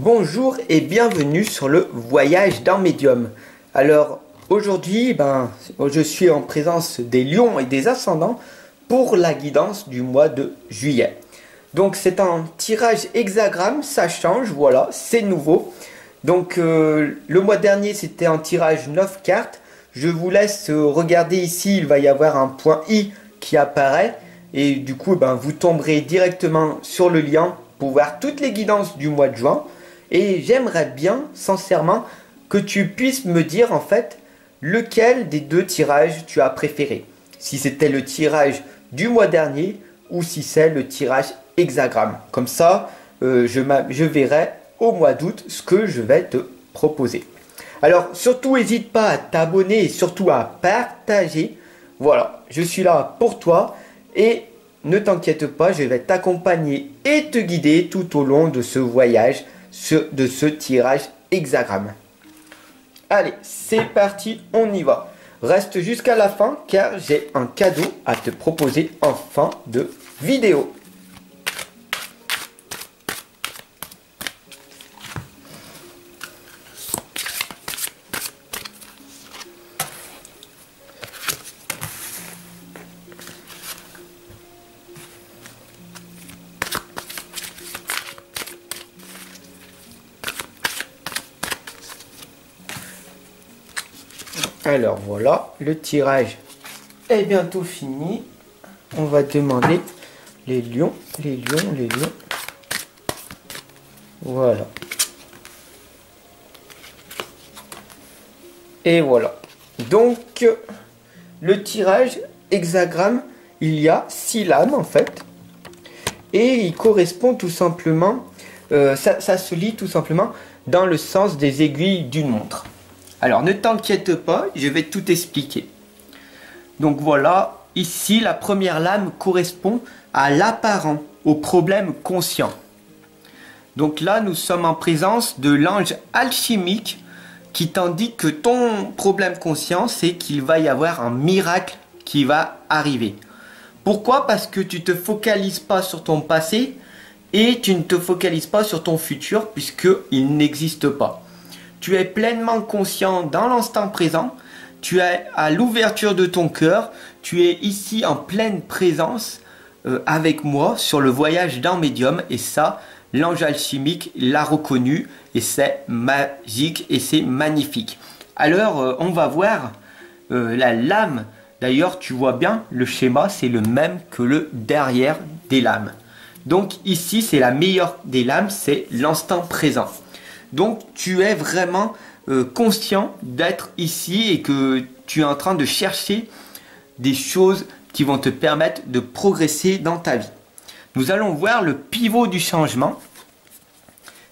Bonjour et bienvenue sur le voyage d'un médium. Alors aujourd'hui, je suis en présence des lions et des ascendants pour la guidance du mois de juillet. Donc c'est un tirage hexagramme, ça change, voilà, c'est nouveau. Donc le mois dernier c'était un tirage 9 cartes. Je vous laisse regarder ici, il va y avoir un point I qui apparaît. Et du coup, vous tomberez directement sur le lien pour voir toutes les guidances du mois de juin. Et j'aimerais bien, sincèrement, que tu puisses me dire en fait lequel des deux tirages tu as préféré. Si c'était le tirage du mois dernier ou si c'est le tirage hexagramme. Comme ça, je verrai au mois d'août ce que je vais te proposer. Alors, surtout, n'hésite pas à t'abonner et surtout à partager. Voilà, je suis là pour toi. Et ne t'inquiète pas, je vais t'accompagner et te guider tout au long de ce voyage, de ce tirage hexagramme. Allez, c'est parti, on y va. Reste jusqu'à la fin car j'ai un cadeau à te proposer en fin de vidéo. Alors voilà, le tirage est bientôt fini. On va demander les lions, les lions, les lions. Voilà. Et voilà. Donc, le tirage hexagramme, il y a 6 lames en fait. Et il correspond tout simplement, ça se lit tout simplement dans le sens des aiguilles d'une montre. Alors ne t'inquiète pas, je vais tout expliquer. Donc voilà, ici la première lame correspond à l'apparent, au problème conscient. Donc là nous sommes en présence de l'ange alchimique qui t'indique que ton problème conscient c'est qu'il va y avoir un miracle qui va arriver. Pourquoi? Parce que tu ne te focalises pas sur ton passé et tu ne te focalises pas sur ton futur puisqu'il n'existe pas. Tu es pleinement conscient dans l'instant présent, tu es à l'ouverture de ton cœur, tu es ici en pleine présence avec moi sur le voyage d'un médium et ça, l'ange alchimique l'a reconnu et c'est magique et c'est magnifique. Alors on va voir la lame, d'ailleurs tu vois bien le schéma c'est le même que le derrière des lames. Donc ici c'est la meilleure des lames, c'est l'instant présent. Donc tu es vraiment conscient d'être ici et que tu es en train de chercher des choses qui vont te permettre de progresser dans ta vie. Nous allons voir le pivot du changement.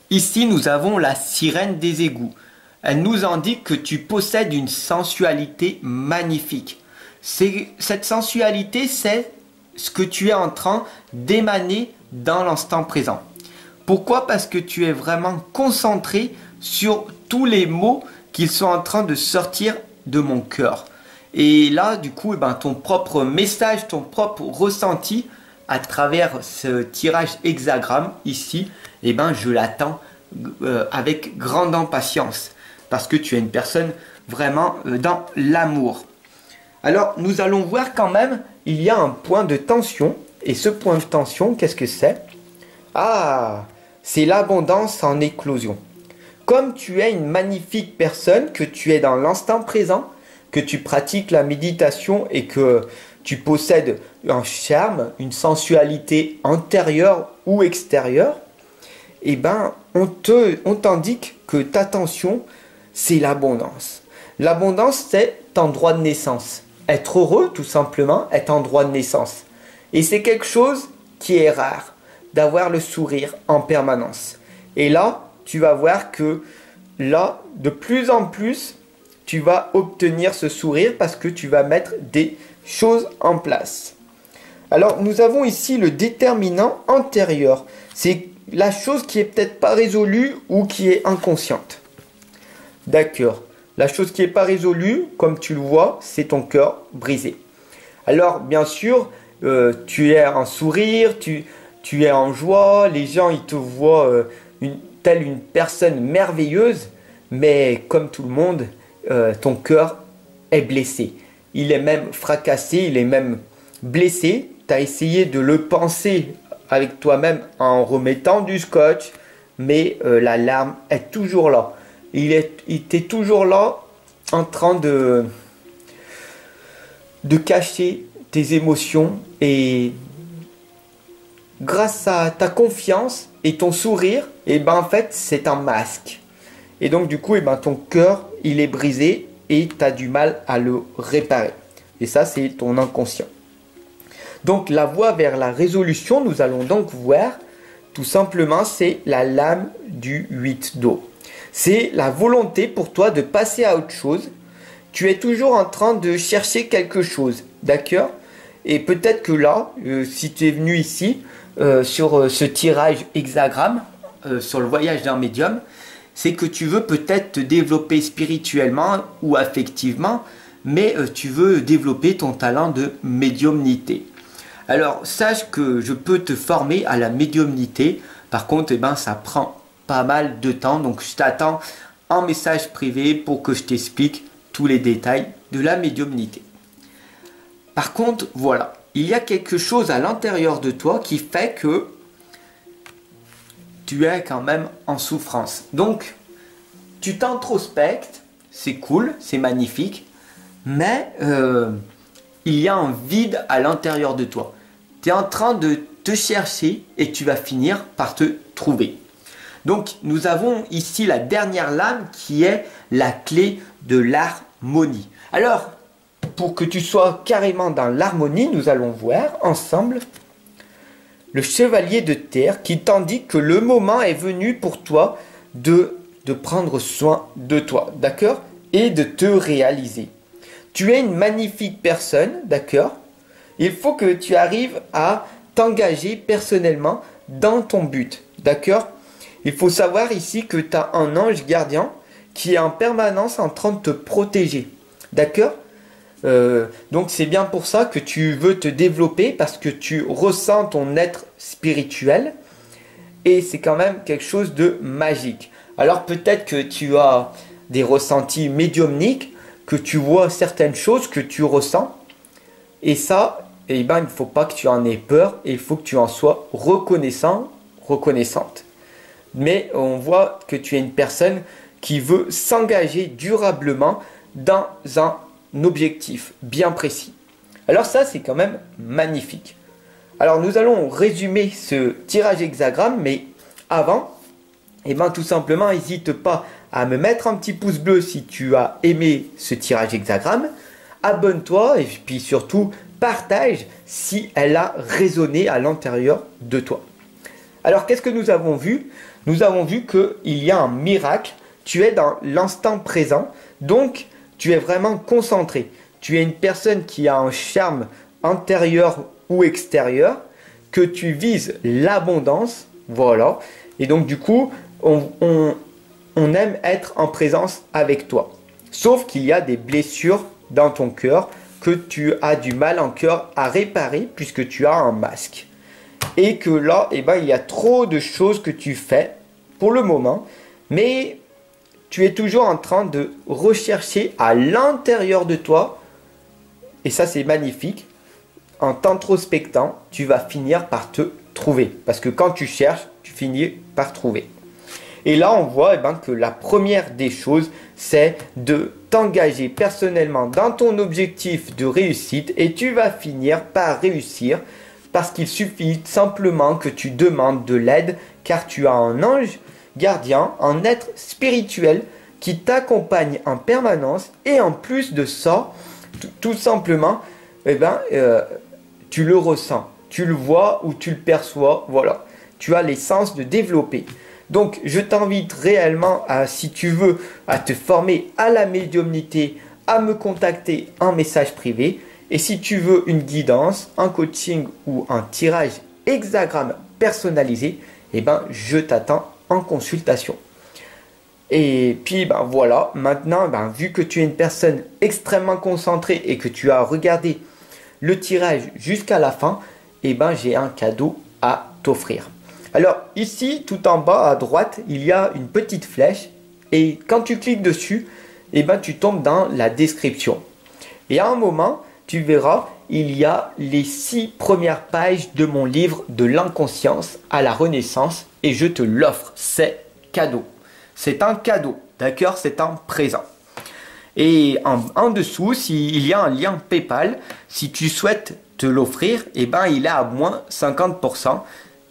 Ici nous avons la sirène des égouts. Elle nous indique que tu possèdes une sensualité magnifique. Cette sensualité c'est ce que tu es en train d'émaner dans l'instant présent. Pourquoi? Parce que tu es vraiment concentré sur tous les mots qui sont en train de sortir de mon cœur. Et là, du coup, ton propre message, ton propre ressenti à travers ce tirage hexagramme ici, je l'attends avec grande impatience. Parce que tu es une personne vraiment dans l'amour. Alors, nous allons voir quand même, il y a un point de tension. Et ce point de tension, qu'est-ce que c'est? Ah, c'est l'abondance en éclosion. Comme tu es une magnifique personne, que tu es dans l'instant présent, que tu pratiques la méditation et que tu possèdes un charme, une sensualité intérieure ou extérieure, on t'indique que ta tension, c'est l'abondance. L'abondance, c'est ton droit de naissance. Être heureux, tout simplement, est un droit de naissance. Et c'est quelque chose qui est rare, d'avoir le sourire en permanence. Et là, tu vas voir que là, de plus en plus, tu vas obtenir ce sourire parce que tu vas mettre des choses en place. Alors, nous avons ici le déterminant antérieur. C'est la chose qui est peut-être pas résolue ou qui est inconsciente. D'accord. La chose qui n'est pas résolue, comme tu le vois, c'est ton cœur brisé. Alors, bien sûr, tu es en sourire, tu es en joie, les gens ils te voient telle une personne merveilleuse, mais comme tout le monde, ton cœur est blessé. Il est même fracassé, il est même blessé. Tu as essayé de le panser avec toi-même en remettant du scotch, mais la larme est toujours là. Il était toujours là en train de cacher tes émotions, et grâce à ta confiance et ton sourire, et ben en fait c'est un masque. Et donc du coup, et ben ton cœur il est brisé et tu as du mal à le réparer. Et ça c'est ton inconscient. Donc la voie vers la résolution, nous allons donc voir tout simplement, c'est la lame du 8 d'eau. C'est la volonté pour toi de passer à autre chose. Tu es toujours en train de chercher quelque chose, d'accord? Et peut-être que là, si tu es venu ici, sur ce tirage hexagramme, sur le voyage d'un médium, c'est que tu veux peut-être te développer spirituellement ou affectivement, mais tu veux développer ton talent de médiumnité. Alors, sache que je peux te former à la médiumnité. Par contre, eh ben, ça prend pas mal de temps. Donc, je t'attends en message privé pour que je t'explique tous les détails de la médiumnité. Par contre, voilà, il y a quelque chose à l'intérieur de toi qui fait que tu es quand même en souffrance. Donc, tu t'introspectes, c'est cool, c'est magnifique, mais il y a un vide à l'intérieur de toi. Tu es en train de te chercher et tu vas finir par te trouver. Donc, nous avons ici la dernière lame qui est la clé de l'harmonie. Alors, pour que tu sois carrément dans l'harmonie, nous allons voir ensemble le chevalier de terre qui t'indique que le moment est venu pour toi de prendre soin de toi, d'accord? Et de te réaliser. Tu es une magnifique personne, d'accord? Il faut que tu arrives à t'engager personnellement dans ton but, d'accord? Il faut savoir ici que tu as un ange gardien qui est en permanence en train de te protéger, d'accord? Donc c'est bien pour ça que tu veux te développer, parce que tu ressens ton être spirituel et c'est quand même quelque chose de magique. Alors peut-être que tu as des ressentis médiumniques, que tu vois certaines choses que tu ressens, et ça, eh ben, il ne faut pas que tu en aies peur, et il faut que tu en sois reconnaissant, reconnaissante. Mais on voit que tu es une personne qui veut s'engager durablement dans un objectif bien précis. Alors ça, c'est quand même magnifique. Alors nous allons résumer ce tirage hexagramme, mais avant, eh ben, tout simplement, n'hésite pas à me mettre un petit pouce bleu si tu as aimé ce tirage hexagramme. Abonne-toi et puis surtout partage si elle a résonné à l'intérieur de toi. Alors qu'est-ce que nous avons vu? Nous avons vu qu'il y a un miracle. Tu es dans l'instant présent, donc tu es vraiment concentré. Tu es une personne qui a un charme intérieur ou extérieur, que tu vises l'abondance, voilà. Et donc du coup, on aime être en présence avec toi. Sauf qu'il y a des blessures dans ton cœur que tu as du mal en cœur à réparer puisque tu as un masque. Et que là, eh ben, il y a trop de choses que tu fais pour le moment, mais tu es toujours en train de rechercher à l'intérieur de toi, et ça c'est magnifique. En t'introspectant, tu vas finir par te trouver, parce que quand tu cherches, tu finis par trouver. Et là, on voit eh ben, que la première des choses, c'est de t'engager personnellement dans ton objectif de réussite, et tu vas finir par réussir, parce qu'il suffit simplement que tu demandes de l'aide, car tu as un ange gardien, un être spirituel qui t'accompagne en permanence, et en plus de ça, tout simplement, eh ben, tu le ressens, tu le vois ou tu le perçois, voilà, tu as les sens de développer. Donc je t'invite réellement, si tu veux, à te former à la médiumnité, à me contacter en message privé. Et si tu veux une guidance, un coaching ou un tirage hexagramme personnalisé, eh ben, je t'attends en consultation. Et puis ben voilà, maintenant, ben, vu que tu es une personne extrêmement concentrée et que tu as regardé le tirage jusqu'à la fin, eh ben, j'ai un cadeau à t'offrir. Alors ici, tout en bas à droite, il y a une petite flèche. Et quand tu cliques dessus, eh ben, tu tombes dans la description. Et à un moment, tu verras, il y a les 6 premières pages de mon livre de l'inconscience à la renaissance. Et je te l'offre, c'est cadeau. C'est un cadeau, d'accord? C'est un présent. Et en dessous, il y a un lien PayPal. Si tu souhaites te l'offrir, eh ben, il est à moins 50%.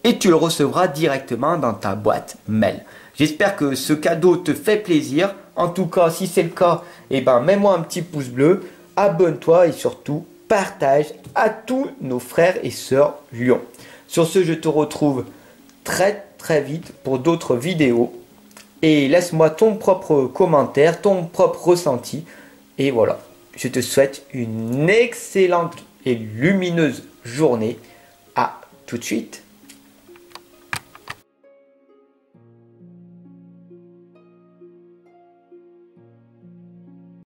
Et tu le recevras directement dans ta boîte mail. J'espère que ce cadeau te fait plaisir. En tout cas, si c'est le cas, eh ben, mets-moi un petit pouce bleu, abonne-toi et surtout partage à tous nos frères et sœurs lions. Sur ce, je te retrouve très très vite pour d'autres vidéos. Et laisse-moi ton propre commentaire, ton propre ressenti. Et voilà, je te souhaite une excellente et lumineuse journée. À tout de suite.